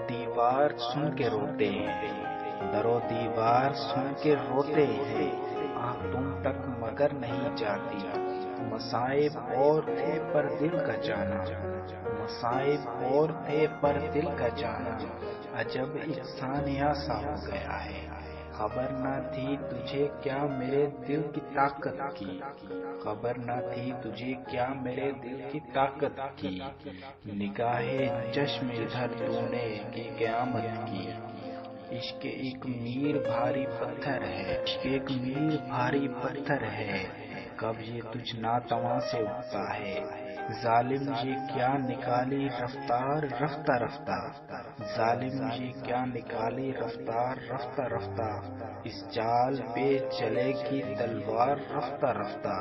دیوار سن کے روتے ہیں، در و دیوار سن کے روتے ہیں، آہ تم تک مگر نہیں جاتی، مصائب اور تھے پر دل کا جانا، مصائب اور تھے پر دل کا جانا، عجب ایک ثانیہ سا ہو گیا ہے، خبر نہ تھی تجھے کیا میرے دل کی طاقت کی، خبر نہ تھی تجھے کیا میرے دل کی طاقت کی، نگاہ چشم ادھر تو نے کی قیامت کی، عشق ایک میر بھاری پتھر ہے، عشق ایک میر بھاری پتھر ہے، کب یہ تجھ ناتواں سے اٹھتا ہے، ظالم یہ کیا نکالی رفتار رفتہ رفتہ، ظالم یہ کیا نکالی رفتار رفتہ رفتہ، اس چال پہ چلے گی تلوار رفتہ رفتہ،